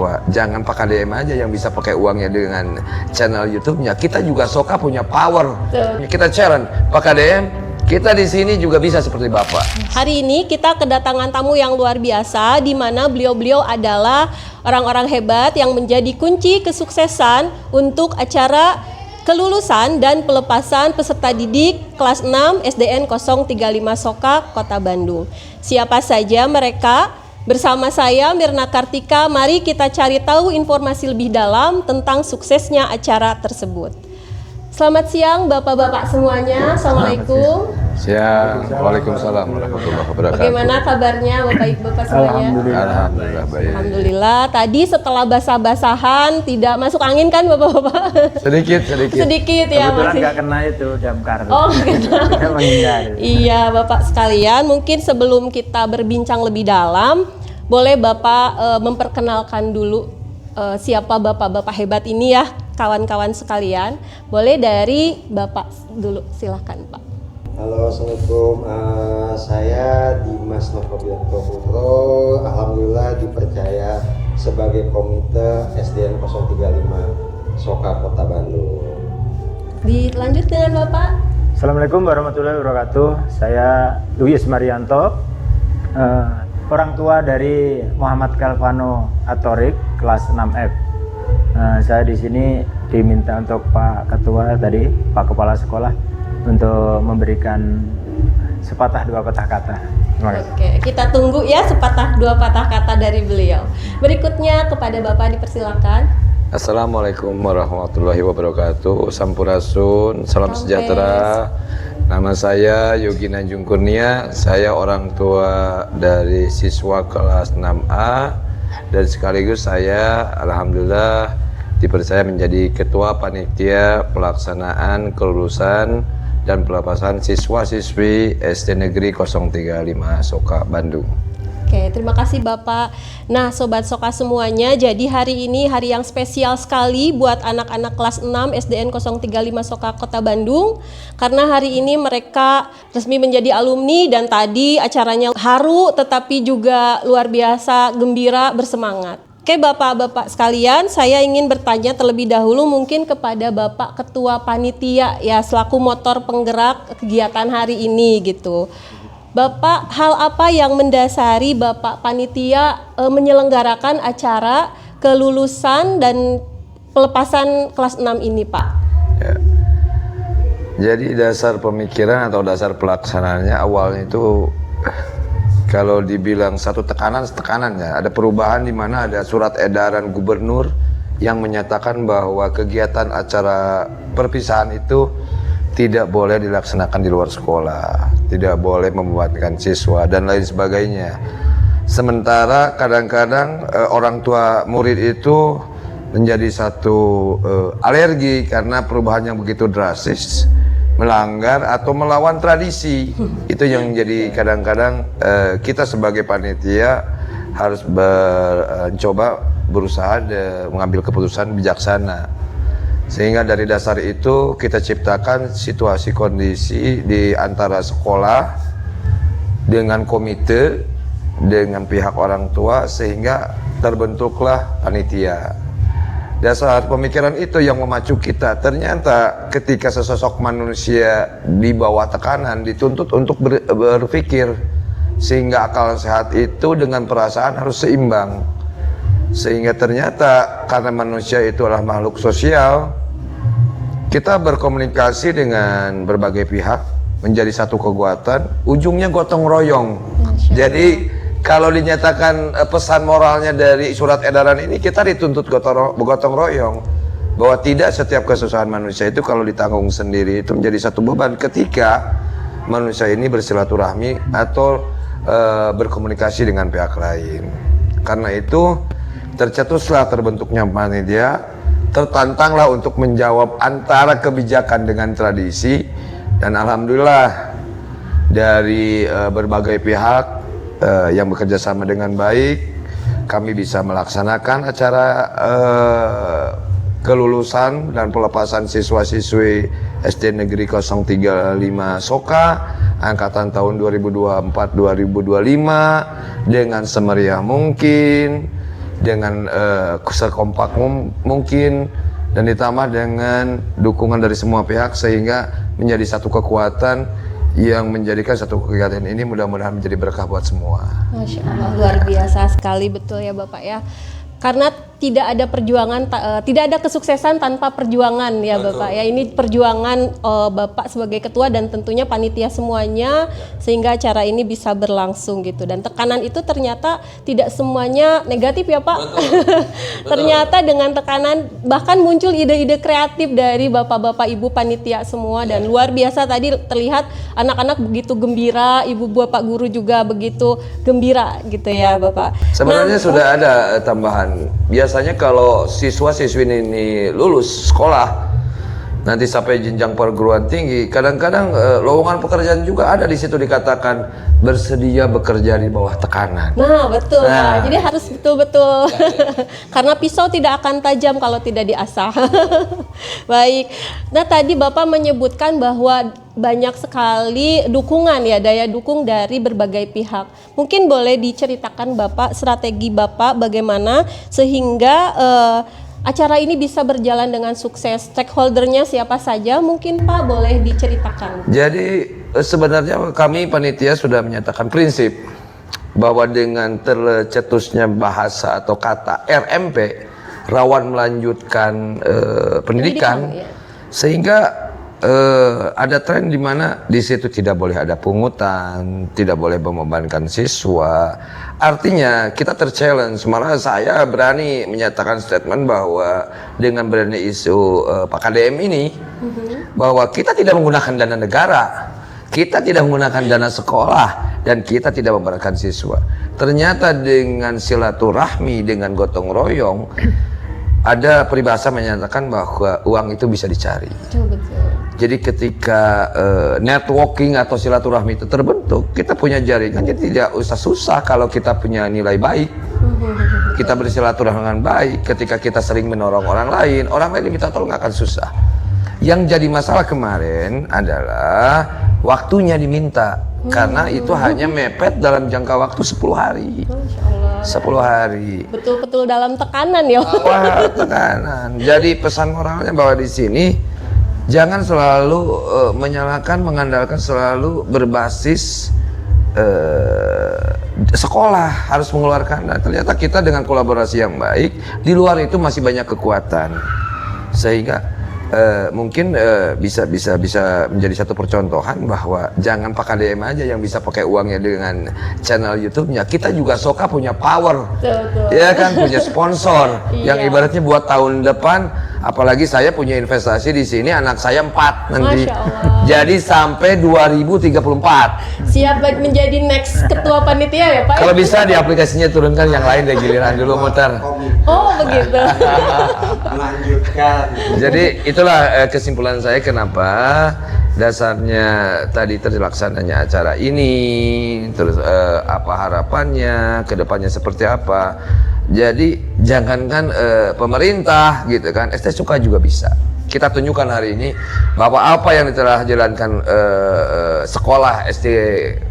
Wah, jangan pakai DM aja yang bisa pakai uangnya dengan channel YouTube-nya. Kita juga Soka punya power. Kita challenge pakai DM. Kita di sini juga bisa seperti Bapak. Hari ini kita kedatangan tamu yang luar biasa, di mana beliau-beliau adalah orang-orang hebat yang menjadi kunci kesuksesan untuk acara kelulusan dan pelepasan peserta didik kelas 6 SDN 035 Soka, Kota Bandung. Siapa saja mereka? Bersama saya Mirna Kartika, mari kita cari tahu informasi lebih dalam tentang suksesnya acara tersebut. Selamat siang Bapak-bapak semuanya. Assalamualaikum. Siang. Waalaikumsalam warahmatullahi wabarakatuh. Bagaimana kabarnya Bapak semuanya? Alhamdulillah baik. Alhamdulillah. Tadi setelah basah-basahan tidak masuk angin kan Bapak-bapak? Sedikit. Sedikit ya Kebetulan masih. nggak kena itu damkar. Oh, kena. Kita menghindari. Iya Bapak sekalian, mungkin sebelum kita berbincang lebih dalam, boleh Bapak memperkenalkan dulu siapa Bapak-bapak hebat ini ya, kawan-kawan sekalian. Boleh dari Bapak dulu, silahkan Pak. Halo, Assalamualaikum. Saya Dimas Novobianto Putro. Alhamdulillah dipercaya sebagai komite SDN 035 Soka, Kota Bandung. Dilanjut dengan Bapak. Assalamualaikum warahmatullahi wabarakatuh. Saya Luis Marianto, orang tua dari Muhammad Calvano Atorik, kelas 6F. Saya di sini diminta untuk Pak Ketua tadi, Pak Kepala Sekolah, untuk memberikan sepatah dua patah kata. Terima kasih. Oke, kita tunggu ya sepatah dua patah kata dari beliau. Berikutnya kepada Bapak dipersilakan. Assalamualaikum warahmatullahi wabarakatuh. Sampurasun, salam sejahtera. Nama saya Yogi Nanjung Kurnia. Saya orang tua dari siswa kelas 6A dan sekaligus saya alhamdulillah dipercaya menjadi ketua panitia pelaksanaan kelulusan dan pelepasan siswa-siswi SD Negeri 035 Soka, Bandung. Oke, terima kasih Bapak. Nah, Sobat Soka semuanya, jadi hari ini hari yang spesial sekali buat anak-anak kelas 6 SDN 035 Soka, Kota Bandung. Karena hari ini mereka resmi menjadi alumni dan tadi acaranya haru tetapi juga luar biasa, gembira, bersemangat. Oke Bapak-bapak sekalian, saya ingin bertanya terlebih dahulu mungkin kepada Bapak Ketua Panitia ya selaku motor penggerak kegiatan hari ini gitu. Bapak, hal apa yang mendasari Bapak Panitia menyelenggarakan acara kelulusan dan pelepasan kelas 6 ini Pak? Ya. Jadi dasar pemikiran atau dasar pelaksanaannya awalnya itu kalau dibilang satu tekanan ya, ada perubahan di mana ada surat edaran gubernur yang menyatakan bahwa kegiatan acara perpisahan itu tidak boleh dilaksanakan di luar sekolah, tidak boleh membuatkan siswa dan lain sebagainya. Sementara kadang-kadang orang tua murid itu menjadi satu alergi karena perubahan yang begitu drastis, melanggar atau melawan tradisi. Itu yang jadi kadang-kadang kita sebagai panitia harus mencoba berusaha mengambil keputusan bijaksana. Sehingga dari dasar itu kita ciptakan situasi kondisi di antara sekolah dengan komite, dengan pihak orang tua sehingga terbentuklah panitia. Dasar pemikiran itu yang memacu kita. Ternyata ketika sesosok manusia di bawah tekanan dituntut untuk berpikir, sehingga akal sehat itu dengan perasaan harus seimbang. Sehingga ternyata karena manusia itu adalah makhluk sosial, kita berkomunikasi dengan berbagai pihak menjadi satu kekuatan, ujungnya gotong royong. Jadi kalau dinyatakan pesan moralnya dari surat edaran ini, kita dituntut gotong royong, bahwa tidak setiap kesusahan manusia itu kalau ditanggung sendiri itu menjadi satu beban ketika manusia ini bersilaturahmi atau berkomunikasi dengan pihak lain. Karena itu tercetuslah terbentuknya panitia, tertantanglah untuk menjawab antara kebijakan dengan tradisi, dan alhamdulillah dari berbagai pihak yang bekerja sama dengan baik, kami bisa melaksanakan acara kelulusan dan pelepasan siswa-siswi SD Negeri 035 Soka angkatan tahun 2024-2025 dengan semeriah mungkin, dengan sekompak mungkin dan ditambah dengan dukungan dari semua pihak sehingga menjadi satu kekuatan yang menjadikan satu kegiatan ini mudah-mudahan menjadi berkah buat semua. Masya Allah, luar biasa sekali, betul ya Bapak ya. Karena tidak ada perjuangan, tidak ada kesuksesan tanpa perjuangan ya Bapak ya. Ini perjuangan Bapak sebagai ketua dan tentunya panitia semuanya sehingga acara ini bisa berlangsung gitu. Dan tekanan itu ternyata tidak semuanya negatif ya Pak. Ternyata dengan tekanan bahkan muncul ide-ide kreatif dari Bapak-bapak Ibu panitia semua dan luar biasa tadi terlihat anak-anak begitu gembira, Ibu Bapak guru juga begitu gembira gitu ya Bapak. Sebenarnya sudah ada tambahan. Biasanya kalau siswa-siswi ini lulus sekolah nanti sampai jenjang perguruan tinggi, kadang-kadang lowongan pekerjaan juga ada di situ dikatakan bersedia bekerja di bawah tekanan. Nah betul, Pak. Jadi harus betul-betul karena pisau tidak akan tajam kalau tidak diasah. Baik. Nah tadi Bapak menyebutkan bahwa banyak sekali dukungan ya, daya dukung dari berbagai pihak. Mungkin boleh diceritakan Bapak strategi Bapak bagaimana sehingga acara ini bisa berjalan dengan sukses. Stakeholdernya siapa saja mungkin Pak boleh diceritakan. Jadi sebenarnya kami panitia sudah menyatakan prinsip bahwa dengan tercetusnya bahasa atau kata RMP rawan melanjutkan pendidikan Ya. Sehingga ada tren di mana di situ tidak boleh ada pungutan, tidak boleh membebankan siswa. Artinya kita terchallenge. Malah saya berani menyatakan statement bahwa dengan berani isu Pak KDM ini bahwa kita tidak menggunakan dana negara, kita tidak menggunakan dana sekolah, dan kita tidak membebankan siswa. Ternyata dengan silaturahmi, dengan gotong royong, ada peribahasa menyatakan bahwa uang itu bisa dicari. Betul. Jadi ketika networking atau silaturahmi itu terbentuk, kita punya jaringan, jadi tidak usah susah kalau kita punya nilai baik. Kita bersilaturahmi dengan baik, ketika kita sering menolong orang lain minta tolong akan susah. Yang jadi masalah kemarin adalah waktunya diminta, karena itu hanya mepet dalam jangka waktu 10 hari. Masya Allah. 10 hari. Betul-betul dalam tekanan ya. Wah, tekanan. Jadi pesan moralnya bahwa di sini jangan selalu mengandalkan selalu berbasis sekolah harus mengeluarkan. Nah, ternyata kita dengan kolaborasi yang baik di luar itu masih banyak kekuatan sehingga mungkin bisa menjadi satu percontohan bahwa jangan Pak KDM aja yang bisa pakai uangnya dengan channel YouTube-nya. Kita juga Soka punya power, ya kan, punya sponsor yang ibaratnya buat tahun depan. Apalagi saya punya investasi di sini, anak saya 4 nanti. Masya Allah. Jadi sampai 2034. Siap menjadi next ketua panitia ya Pak? Kalau bisa di aplikasinya turunkan yang lain deh, giliran dulu muter. Oh begitu. Melanjutkan. Jadi itulah kesimpulan saya kenapa dasarnya tadi terlaksananya acara ini, terus apa harapannya, kedepannya seperti apa. Jadi jangankan pemerintah gitu kan, ST Suka juga bisa. Kita tunjukkan hari ini bahwa apa yang telah jalankan sekolah SD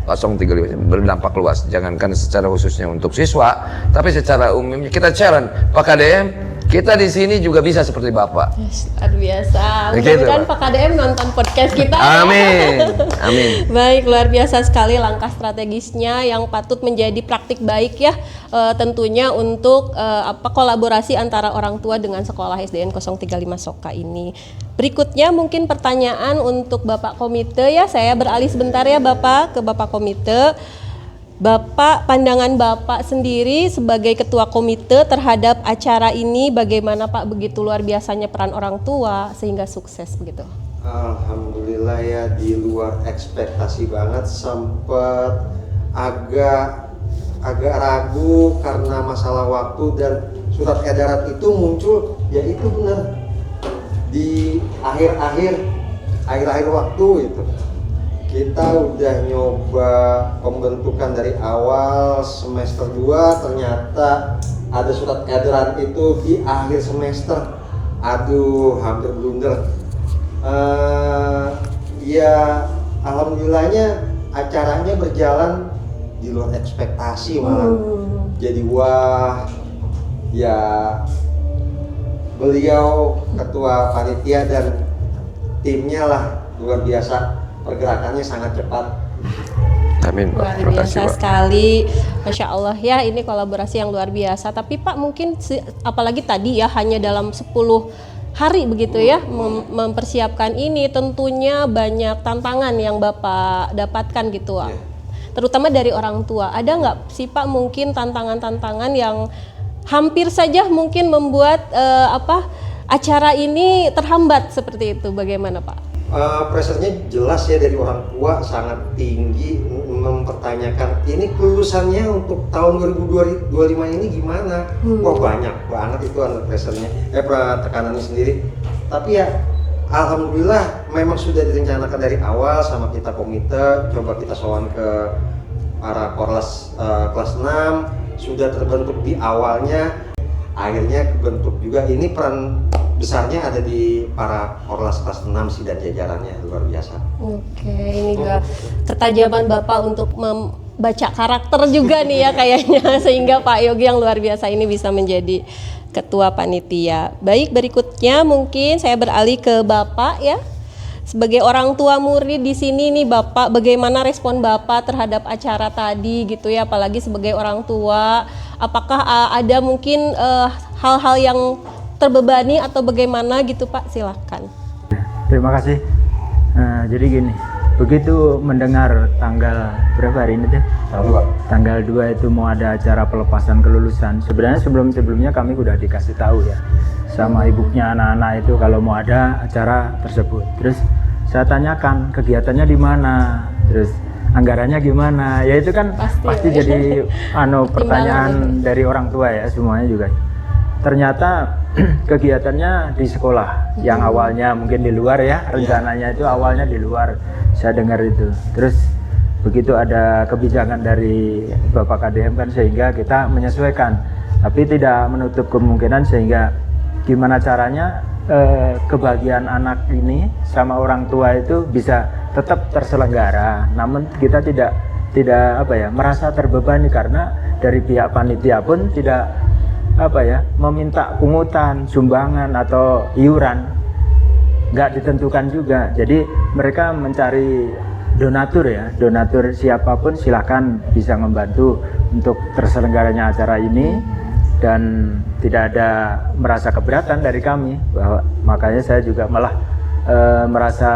035 berdampak luas. Jangankan secara khususnya untuk siswa, tapi secara umumnya kita challenge Pak KDM. Kita di sini juga bisa seperti Bapak. Luar biasa. Begitu, Mudah-mudahan Pak. Pak KDM nonton podcast kita. Amin. Amin. Baik, luar biasa sekali langkah strategisnya yang patut menjadi praktik baik ya, tentunya untuk kolaborasi antara orang tua dengan sekolah SDN 035 Soka ini. Berikutnya mungkin pertanyaan untuk Bapak Komite ya, saya beralih sebentar ya Bapak ke Bapak Komite. Bapak, pandangan Bapak sendiri sebagai ketua komite terhadap acara ini bagaimana Pak? Begitu luar biasanya peran orang tua sehingga sukses begitu. Alhamdulillah ya, di luar ekspektasi banget, sempet agak ragu karena masalah waktu, dan surat edaran itu muncul ya itu benar di akhir waktu itu. Kita udah nyoba pembentukan dari awal semester 2, ternyata ada surat edaran itu di akhir semester. Aduh, hampir blunder. Ya alhamdulillahnya acaranya berjalan di luar ekspektasi malah. Jadi wah, ya beliau ketua panitia dan timnya lah luar biasa, pergerakannya sangat cepat. Amin, Pak. Luar Terima kasih, biasa Pak. sekali, Masya Allah ya, ini kolaborasi yang luar biasa. Tapi Pak mungkin apalagi tadi ya hanya dalam 10 hari begitu ya mempersiapkan ini, tentunya banyak tantangan yang Bapak dapatkan gitu Pak. Terutama dari orang tua. Ada nggak sih Pak mungkin tantangan-tantangan yang hampir saja mungkin membuat acara ini terhambat seperti itu? Bagaimana Pak? Pressure-nya jelas ya dari orang tua sangat tinggi, mempertanyakan ini kelulusannya untuk tahun 2025 ini gimana. Wah banyak banget itu under pressure-nya, tekanannya sendiri. Tapi ya alhamdulillah memang sudah direncanakan dari awal sama kita komite, coba kita sowan ke para korlas kelas 6, sudah terbentuk di awalnya, akhirnya kebentuk juga. Ini peran besarnya ada di para korlas kelas 6 sih dan jajarannya luar biasa. Oke, ini juga ketajaman Bapak untuk membaca karakter juga nih ya kayaknya, sehingga Pak Yogi yang luar biasa ini bisa menjadi ketua panitia. Baik, berikutnya mungkin saya beralih ke Bapak ya. Sebagai orang tua murid di sini nih Bapak, bagaimana respon Bapak terhadap acara tadi gitu ya, apalagi sebagai orang tua, apakah ada mungkin hal-hal yang terbebani atau bagaimana gitu Pak? Silakan. Terima kasih. Jadi gini, begitu mendengar tanggal berapa hari ini tuh? Tanggal 2 itu mau ada acara pelepasan kelulusan. Sebenarnya sebelumnya kami udah dikasih tahu ya sama ibunya anak-anak itu kalau mau ada acara tersebut. Terus saya tanyakan kegiatannya di mana, terus anggarannya gimana. Ya itu kan pasti jadi pertanyaan dari orang tua ya, semuanya juga. Ternyata kegiatannya di sekolah yang awalnya mungkin di luar ya, rencananya itu awalnya di luar, saya dengar itu. Terus begitu ada kebijakan dari Bapak KDM kan, sehingga kita menyesuaikan, tapi tidak menutup kemungkinan sehingga gimana caranya kebahagiaan anak ini sama orang tua itu bisa tetap terselenggara, namun kita tidak merasa terbebani karena dari pihak panitia pun tidak meminta pungutan, sumbangan atau iuran, nggak ditentukan juga. Jadi mereka mencari donatur siapapun silakan bisa membantu untuk terselenggaranya acara ini, dan tidak ada merasa keberatan dari kami. Makanya saya juga malah merasa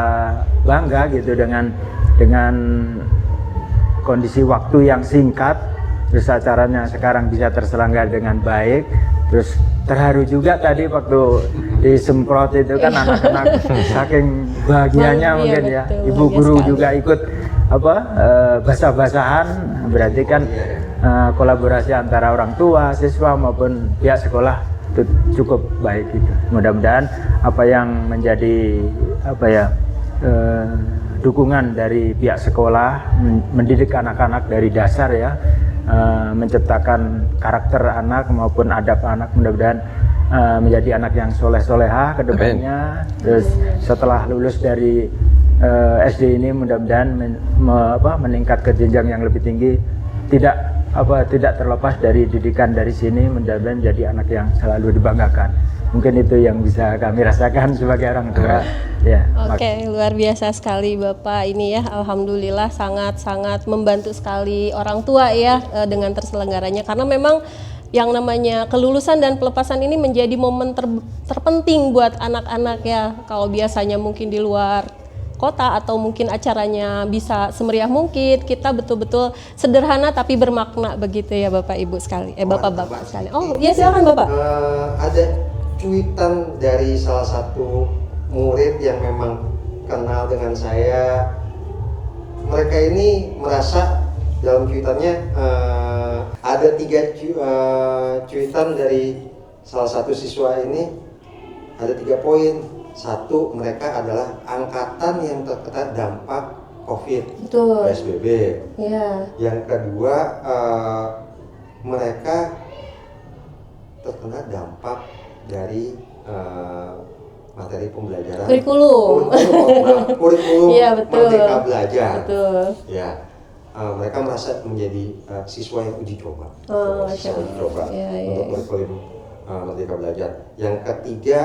bangga gitu dengan kondisi waktu yang singkat. Terus acaranya sekarang bisa terselenggara dengan baik. Terus terharu juga tadi waktu disemprot itu kan anak-anak saking bahagianya mungkin ya. Ibu guru juga ikut basah-basahan. Berarti kan kolaborasi antara orang tua, siswa maupun pihak sekolah itu cukup baik gitu. Mudah-mudahan apa yang menjadi dukungan dari pihak sekolah mendidik anak-anak dari dasar ya, menciptakan karakter anak maupun adab anak, mudah-mudahan menjadi anak yang soleh-solehah ke depannya. Terus setelah lulus dari SD ini mudah-mudahan meningkat ke jenjang yang lebih tinggi, tidak terlepas dari didikan dari sini, mudah-mudahan jadi anak yang selalu dibanggakan. Mungkin itu yang bisa kami rasakan sebagai orang tua. Ya. Oke, luar biasa sekali Bapak ini ya. Alhamdulillah sangat-sangat membantu sekali orang tua ya dengan terselenggaranya, karena memang yang namanya kelulusan dan pelepasan ini menjadi momen terpenting buat anak-anak ya. Kalau biasanya mungkin di luar kota atau mungkin acaranya bisa semeriah mungkin, kita betul-betul sederhana tapi bermakna begitu ya Bapak Ibu sekali. Bapak-bapak sekali. Oh, ya silakan Bapak. Ada cuitan dari salah satu murid yang memang kenal dengan saya. Mereka ini merasa dalam cuitannya ada 3 cuitan dari salah satu siswa ini, ada 3 poin. 1, mereka adalah angkatan yang terkena dampak COVID, Betul. PSBB. Ya. Yang kedua, mereka terkena dampak dari materi pembelajaran, Kurikulum. kurikulum Iya, betul. Merdeka Belajar. Betul. Ya, mereka merasa menjadi siswa yang uji coba, Oh, siswa uji coba iya. untuk kurikulum Merdeka Belajar. Yang ketiga,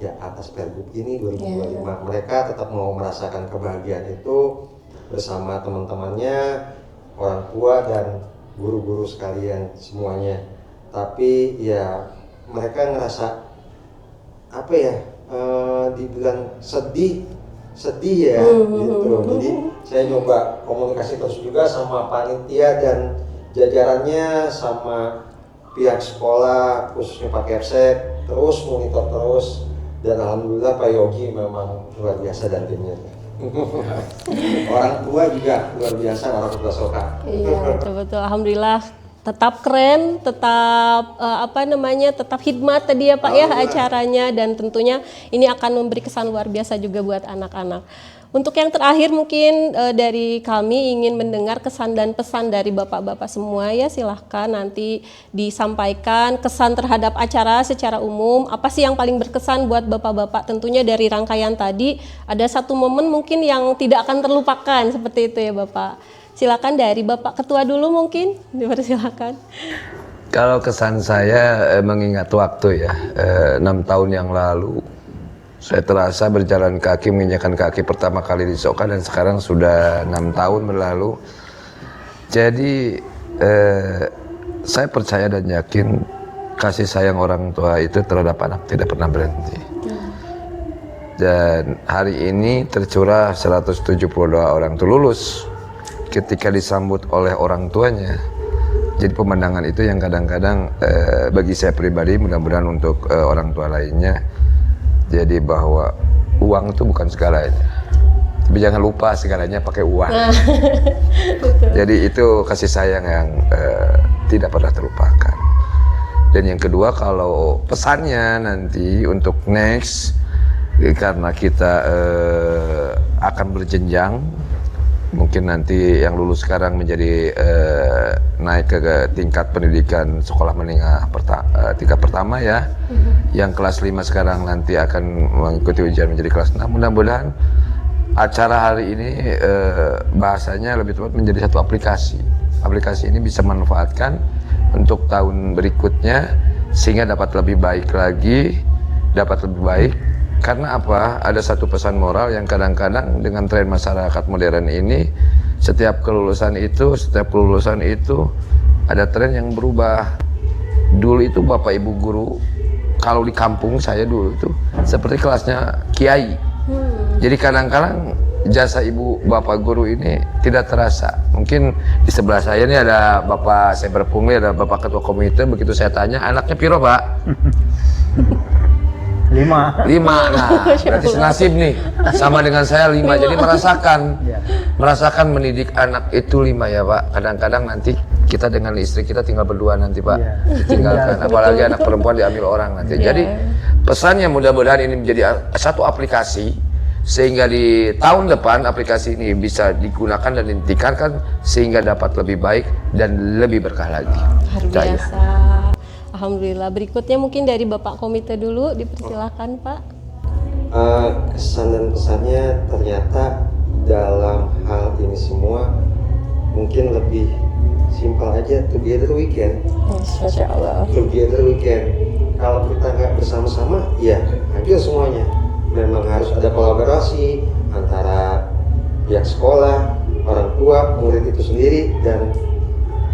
ya atas Pergub ini 2025 mereka tetap mau merasakan kebahagiaan itu bersama teman-temannya, orang tua dan guru-guru sekalian semuanya. Tapi ya mereka ngerasa apa ya, dibilang sedih ya gitu. Jadi saya nyoba komunikasi terus juga sama panitia dan jajarannya, sama pihak sekolah khususnya Pak Kepsek, terus monitor terus, dan alhamdulillah Pak Yogi memang luar biasa dan timnya. Orang tua juga luar biasa, orang tua Soka. Iya, betul-betul. Alhamdulillah tetap keren, tetap tetap hikmat tadi ya Pak ya acaranya, dan tentunya ini akan memberi kesan luar biasa juga buat anak-anak. Untuk yang terakhir mungkin dari kami ingin mendengar kesan dan pesan dari bapak-bapak semua ya, silahkan nanti disampaikan kesan terhadap acara secara umum. Apa sih yang paling berkesan buat bapak-bapak? Tentunya dari rangkaian tadi ada satu momen mungkin yang tidak akan terlupakan seperti itu ya Bapak. Silakan dari Bapak Ketua dulu mungkin, dipersilakan. Kalau kesan saya mengingat waktu ya, 6 tahun yang lalu saya terasa berjalan kaki, menginjakan kaki pertama kali di Soka, dan sekarang sudah 6 tahun berlalu. Jadi saya percaya dan yakin kasih sayang orang tua itu terhadap anak tidak pernah berhenti. Dan hari ini tercurah 172 orang itu lulus ketika disambut oleh orang tuanya. Jadi pemandangan itu yang kadang-kadang bagi saya pribadi, mudah-mudahan untuk orang tua lainnya, jadi bahwa uang itu bukan segalanya, tapi jangan lupa segalanya pakai uang. Jadi itu kasih sayang yang tidak pernah terlupakan. Dan yang kedua, kalau pesannya nanti untuk next, karena kita akan berjenjang, mungkin nanti yang lulus sekarang menjadi naik ke tingkat pendidikan sekolah menengah tingkat pertama ya. Yang kelas 5 sekarang nanti akan mengikuti ujian menjadi kelas 6. Mudah-mudahan acara hari ini bahasanya lebih tepat menjadi satu aplikasi. Aplikasi ini bisa manfaatkan untuk tahun berikutnya sehingga dapat lebih baik lagi, dapat lebih baik. Karena apa? Ada satu pesan moral yang kadang-kadang dengan tren masyarakat modern ini, setiap kelulusan itu ada tren yang berubah. Dulu itu Bapak Ibu guru, kalau di kampung saya dulu itu seperti kelasnya kiai. Jadi kadang-kadang jasa ibu bapak guru ini tidak terasa. Mungkin di sebelah saya ini ada Bapak saya berpungli, ada Bapak Ketua Komite. Begitu saya tanya, anaknya piro Pak? 5. Nah berarti senasib nih sama dengan saya 5. Jadi merasakan mendidik anak itu 5 ya Pak. Kadang-kadang nanti kita dengan istri kita tinggal berdua nanti Pak, ditinggalkan, apalagi anak perempuan diambil orang nanti. Jadi pesannya mudah-mudahan ini menjadi satu aplikasi, sehingga di tahun depan aplikasi ini bisa digunakan dan ditingkatkan sehingga dapat lebih baik dan lebih berkah lagi. Luar biasa. Alhamdulillah. Berikutnya mungkin dari Bapak Komite dulu, dipersilakan Pak. Kesan dan pesannya ternyata dalam hal ini semua mungkin lebih simpel aja, together weekend. Masya Allah. Together weekend. Kalau kita nggak bersama-sama, ya hancur semuanya. Memang harus ada kolaborasi antara pihak sekolah, orang tua, murid itu sendiri, dan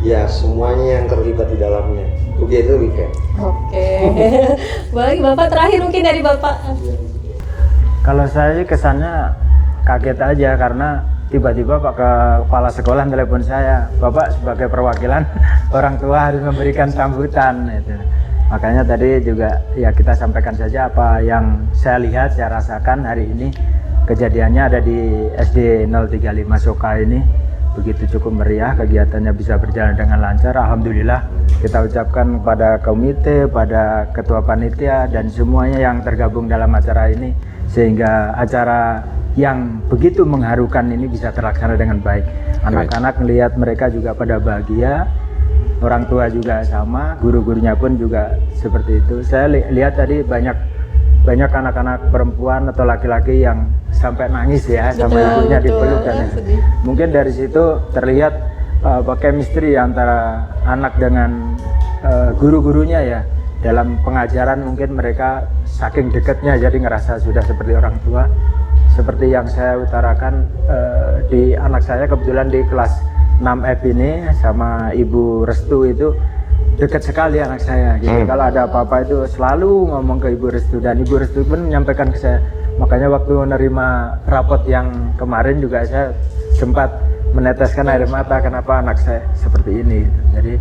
ya semuanya yang terlibat di dalamnya. Together weekend. Oke. Baik, Bapak terakhir mungkin dari Bapak. Kalau saya kesannya kaget aja karena tiba-tiba Pak Kepala Sekolah telepon saya, Bapak sebagai perwakilan orang tua harus memberikan sambutan itu. Makanya tadi juga ya kita sampaikan saja apa yang saya lihat, saya rasakan hari ini. Kejadiannya ada di SD 035 Soka ini. Begitu cukup meriah, kegiatannya bisa berjalan dengan lancar. Alhamdulillah, kita ucapkan pada komite, pada ketua panitia dan semuanya yang tergabung dalam acara ini, sehingga acara yang begitu mengharukan ini bisa terlaksana dengan baik. Anak-anak melihat mereka juga pada bahagia, orang tua juga sama, guru-gurunya pun juga seperti itu. Saya lihat tadi banyak anak-anak perempuan atau laki-laki yang sampai nangis ya, sama ibunya dipeluk dan mungkin dari situ terlihat chemistry antara anak dengan guru-gurunya ya, dalam pengajaran mungkin mereka saking dekatnya jadi ngerasa sudah seperti orang tua. Seperti yang saya utarakan di anak saya kebetulan di kelas 6F ini sama Ibu Restu itu dekat sekali anak saya gitu. Kalau ada apa-apa itu selalu ngomong ke Ibu Restu dan Ibu Restu pun menyampaikan ke saya. Makanya waktu menerima rapot yang kemarin juga saya sempat meneteskan air mata kenapa anak saya seperti ini gitu. Jadi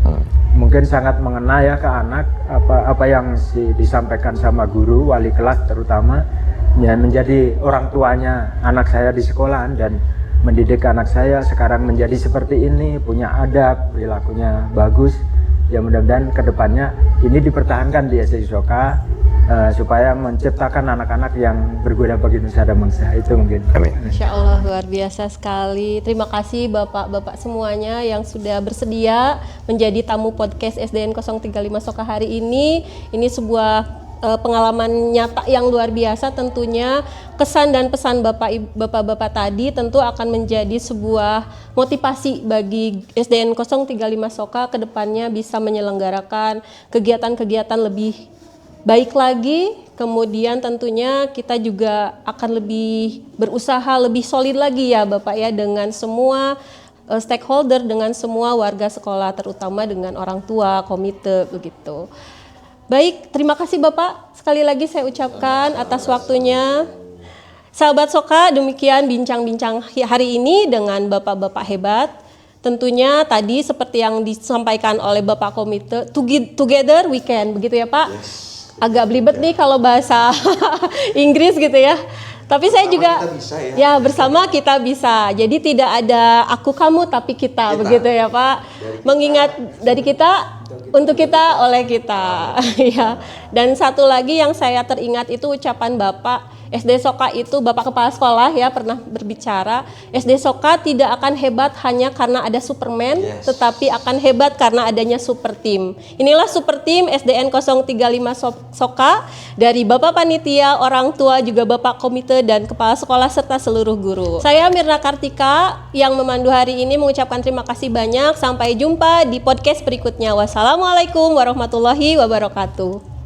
mungkin sangat mengena ya ke anak apa yang disampaikan sama guru, wali kelas terutama ya, menjadi orang tuanya anak saya di sekolahan dan mendidik anak saya sekarang menjadi seperti ini, punya adab, perilakunya bagus. Ya mudah-mudahan kedepannya ini dipertahankan di SD Soka supaya menciptakan anak-anak yang berguna bagi nusa dan bangsa. Itu mungkin. Amin. Insya Allah luar biasa sekali. Terima kasih bapak-bapak semuanya yang sudah bersedia menjadi tamu podcast SDN 035 Soka hari ini. Ini sebuah pengalaman nyata yang luar biasa tentunya. Kesan dan pesan bapak-bapak tadi tentu akan menjadi sebuah motivasi bagi SDN 035 Soka ke depannya bisa menyelenggarakan kegiatan-kegiatan lebih baik lagi. Kemudian tentunya kita juga akan lebih berusaha lebih solid lagi ya Bapak ya dengan semua stakeholder, dengan semua warga sekolah, terutama dengan orang tua, komite begitu. Baik, terima kasih Bapak. Sekali lagi saya ucapkan atas waktunya. Sahabat Soka, demikian bincang-bincang hari ini dengan bapak-bapak hebat. Tentunya tadi seperti yang disampaikan oleh Bapak Komite, together we can, begitu ya Pak? Yes. Agak belibet nih kalau bahasa Inggris gitu ya. Tapi saya juga kita bisa ya. bersama kita bisa. Jadi tidak ada aku kamu tapi kita. Begitu ya Pak. Mengingat dari kita untuk kita oleh kita. Ya. Dan satu lagi yang saya teringat itu ucapan Bapak SD Soka itu Bapak Kepala Sekolah ya pernah berbicara, SD Soka tidak akan hebat hanya karena ada Superman, tetapi akan hebat karena adanya super team. Inilah super team SDN 035 Soka dari Bapak Panitia, orang tua, juga Bapak Komite dan Kepala Sekolah serta seluruh guru. Saya Mirna Kartika yang memandu hari ini mengucapkan terima kasih banyak. Sampai jumpa di podcast berikutnya. Wassalamualaikum warahmatullahi wabarakatuh.